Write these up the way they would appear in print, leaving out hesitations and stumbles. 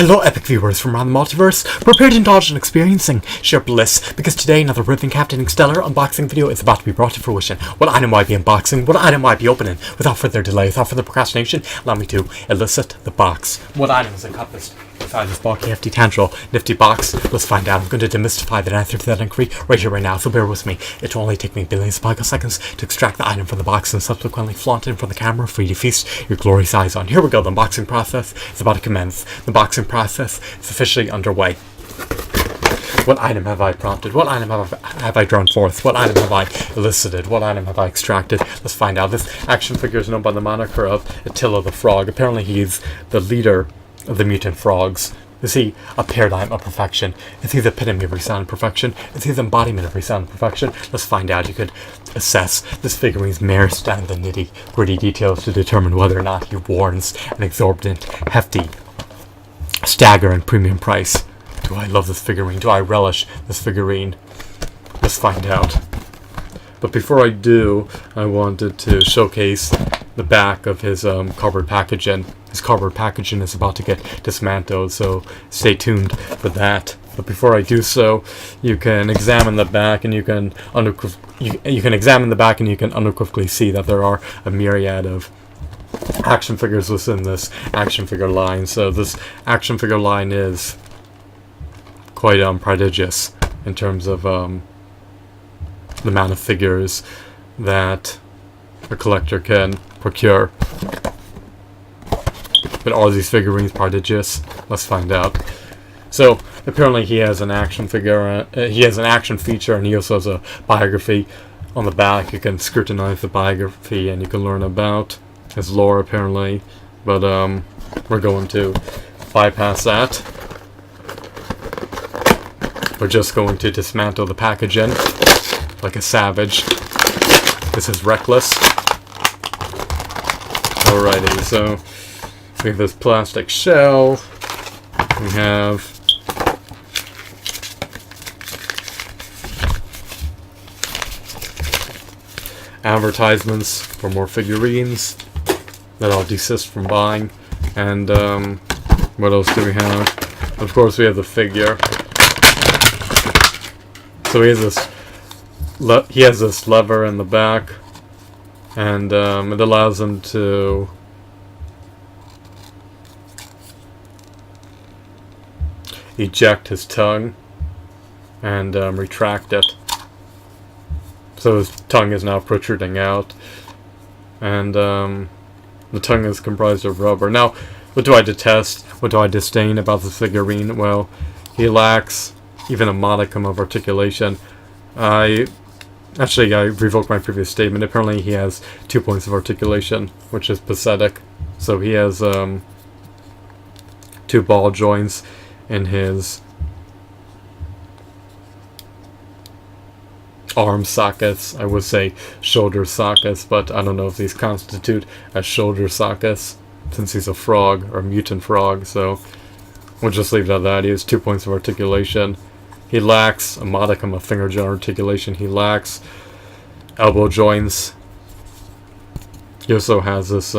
Hello epic viewers from around the multiverse, prepare to indulge in experiencing sheer bliss, because today another riveting Captain Stellar unboxing video is about to be brought to fruition. What item will I be unboxing? What item will I be opening? Without further delay, without further procrastination, allow me to elicit the box. What item is encompassed inside this bulky, hefty, tangible, nifty box? Let's find out. I'm going to demystify the answer to that inquiry right here, right now, so bear with me. It will only take me billions of picoseconds to extract the item from the box and subsequently flaunt it in front of the camera for you to feast your glorious eyes on. Here we go, the unboxing process is about to commence. The unboxing process is officially underway. What item have I prompted? What item have I drawn forth? What item have I elicited? What item have I extracted? Let's find out. This action figure is known by the moniker of Attila the Frog. Apparently he's the leader of the Mutant frogs. Is he a paradigm of perfection? Is he the epitome of resounding perfection? Is he the embodiment of resounding perfection? Let's find out. You could assess this figurine's merits down to the nitty-gritty details to determine whether or not he warrants an exorbitant, hefty, staggering premium price. Do I love this figurine? Do I relish this figurine? Let's find out. But before I do, I wanted to showcase the back of his cardboard packaging. His cardboard packaging is about to get dismantled, so stay tuned for that. But before I do so, you can examine the back, and you can examine the back, and you can unequivocally see that there are a myriad of action figures within this action figure line. So this action figure line is quite prodigious in terms of the amount of figures that a collector can procure. But are these figurines prodigious? Let's find out. So apparently he has an action figure. He has an action feature, and he also has a biography on the back. You can scrutinize the biography, and you can learn about his lore apparently. But we're going to bypass that. We're just going to dismantle the packaging like a savage. This is reckless. Alrighty, so we have this plastic shell. We have advertisements for more figurines that I'll desist from buying. And what else do we have? Of course, we have the figure. So he has this lever in the back, and it allows him to eject his tongue and retract it. So his tongue is now protruding out, and the tongue is comprised of rubber. Now, what do I detest? What do I disdain about this figurine? Well, he lacks even a modicum of articulation. I revoked my previous statement. Apparently he has 2 points of articulation, which is pathetic. So he has 2 ball joints in his arm sockets. I would say shoulder sockets, but I don't know if these constitute as shoulder sockets since he's a frog, or a mutant frog. So we'll just leave it at that. He has 2 points of articulation. He lacks a modicum of finger joint articulation. He lacks elbow joints. He also has this he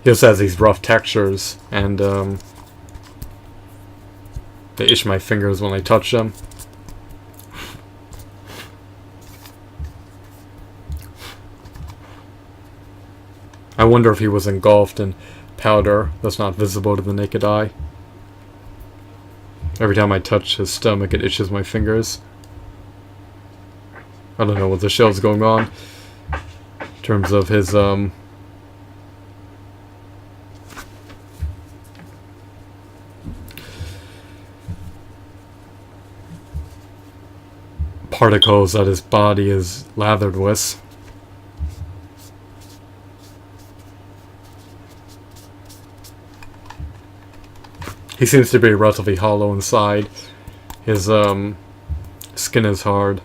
also has these rough textures, and they itch my fingers when I touch them. I wonder if he was engulfed in powder that's not visible to the naked eye. Every time I touch his stomach, it itches my fingers. I don't know what the shell's going on in terms of his particles that his body is lathered with. He seems to be relatively hollow inside. His skin is hard.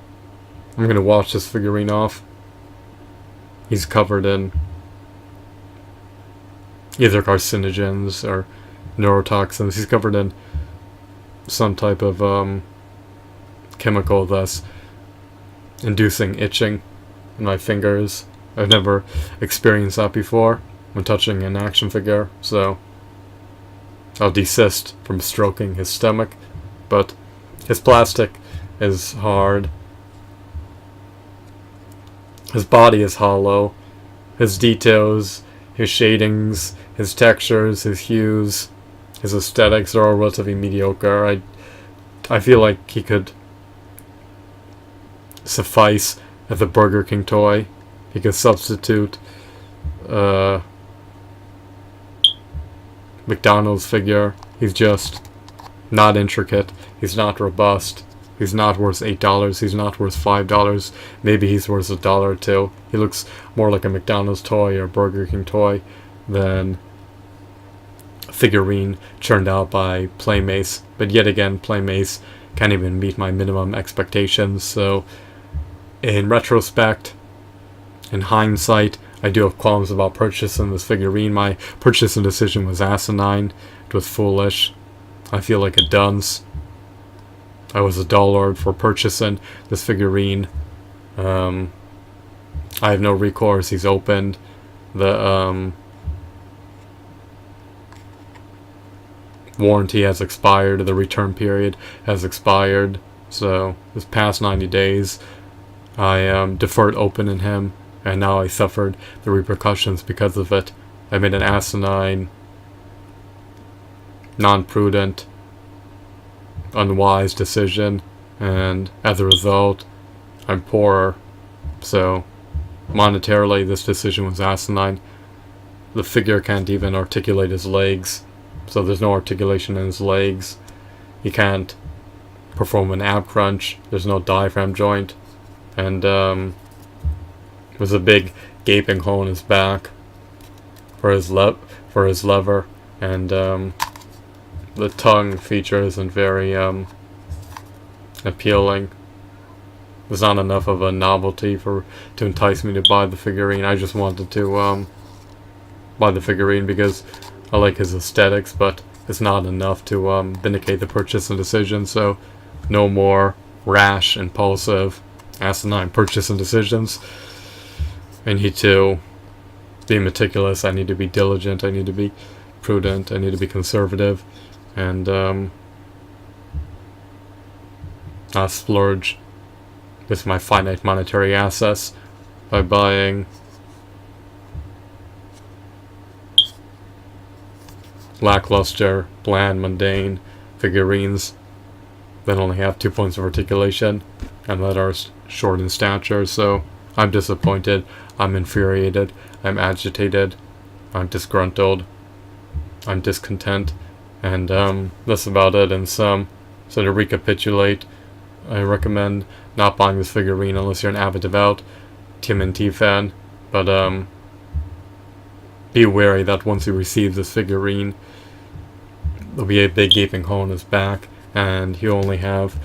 I'm gonna wash this figurine off. He's covered in either carcinogens or neurotoxins. He's covered in some type of chemical that's inducing itching in my fingers. I've never experienced that before when touching an action figure, so I'll desist from stroking his stomach. But his plastic is hard. His body is hollow. His details, his shadings, his textures, his hues, his aesthetics are all relatively mediocre. I feel like he could suffice as a Burger King toy. He could substitute McDonald's figure. He's just not intricate. He's not robust. He's not worth $8. He's not worth $5. Maybe he's worth $1 or $2. He looks more like a McDonald's toy or Burger King toy than a figurine churned out by Playmates. But yet again, Playmates can't even meet my minimum expectations. So, in retrospect, in hindsight, I do have qualms about purchasing this figurine. My purchasing decision was asinine. It was foolish. I feel like a dunce. I was a dullard for purchasing this figurine. I have no recourse. He's opened. The warranty has expired. The return period has expired. So this past 90 days, I deferred opening him, and now I suffered the repercussions because of it. I made an asinine, non-prudent, unwise decision, and as a result, I'm poorer. So, monetarily, this decision was asinine. The figure can't even articulate his legs, so there's no articulation in his legs. He can't perform an ab crunch. There's no diaphragm joint, and there's a big gaping hole in his back for his lever, and the tongue feature isn't very appealing. There's not enough of a novelty to entice me to buy the figurine. I just wanted to buy the figurine because I like his aesthetics, but it's not enough to vindicate the purchasing decision. So no more rash, impulsive, asinine purchasing decisions. I need to be meticulous. I need to be diligent. I need to be prudent. I need to be conservative. And not splurge with my finite monetary assets by buying lackluster, bland, mundane figurines that only have 2 points of articulation and that are short in stature. So I'm disappointed, I'm infuriated, I'm agitated, I'm disgruntled, I'm discontent. And that's about it in sum. So to recapitulate, I recommend not buying this figurine unless you're an avid devout TMNT fan. But be wary that once you receive this figurine, there'll be a big gaping hole in his back, and he'll only have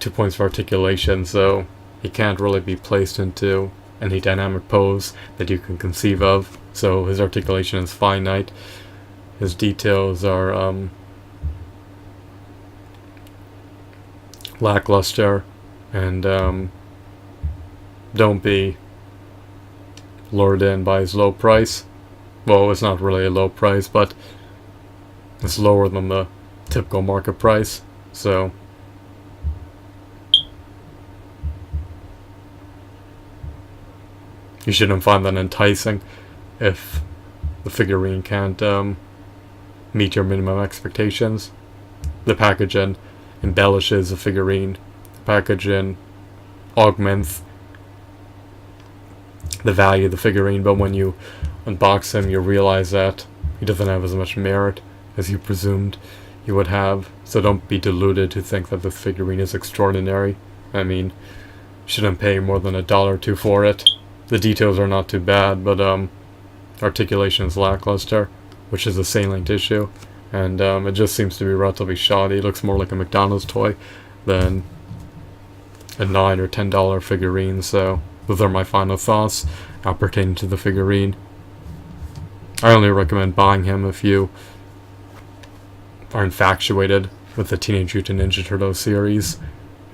2 points of articulation, so he can't really be placed into any dynamic pose that you can conceive of. So his articulation is finite. His details are lackluster, and don't be lured in by his low price. Well, it's not really a low price, but it's lower than the typical market price. So you shouldn't find that enticing if the figurine can't meet your minimum expectations. The packaging embellishes the figurine. The packaging augments the value of the figurine, but when you unbox him, you realize that he doesn't have as much merit as you presumed he would have. So don't be deluded to think that this figurine is extraordinary. I mean, you shouldn't pay more than $1 or $2 for it. The details are not too bad, but articulation is lackluster, which is a salient issue, and it just seems to be relatively shoddy. It looks more like a McDonald's toy than a $9 or $10 figurine. So those are my final thoughts pertaining to the figurine. I only recommend buying him if you are infatuated with the Teenage Mutant Ninja Turtles series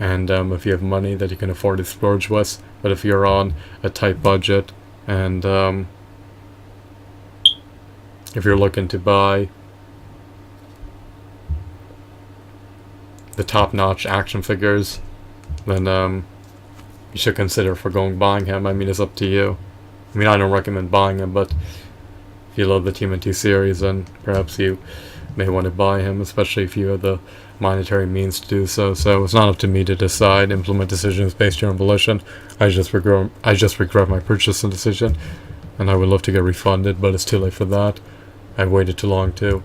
and if you have money that you can afford to splurge with. But if you're on a tight budget, and if you're looking to buy the top-notch action figures, then you should consider buying him. I mean, it's up to you. I mean, I don't recommend buying him, but if you love the TMNT series, then perhaps you may want to buy him, especially if you have the monetary means to do so. So it's not up to me to decide, implement decisions based on your own volition. I just regret my purchase and decision, and I would love to get refunded, but it's too late for that. I waited too long to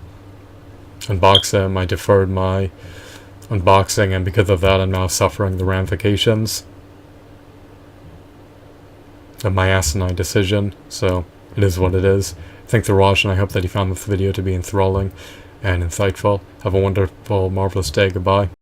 unbox them. I deferred my unboxing, and because of that, I'm now suffering the ramifications of my asinine decision. So it is what it is. Thanks for watching. I hope that you found this video to be enthralling and insightful. Have a wonderful, marvelous day. Goodbye.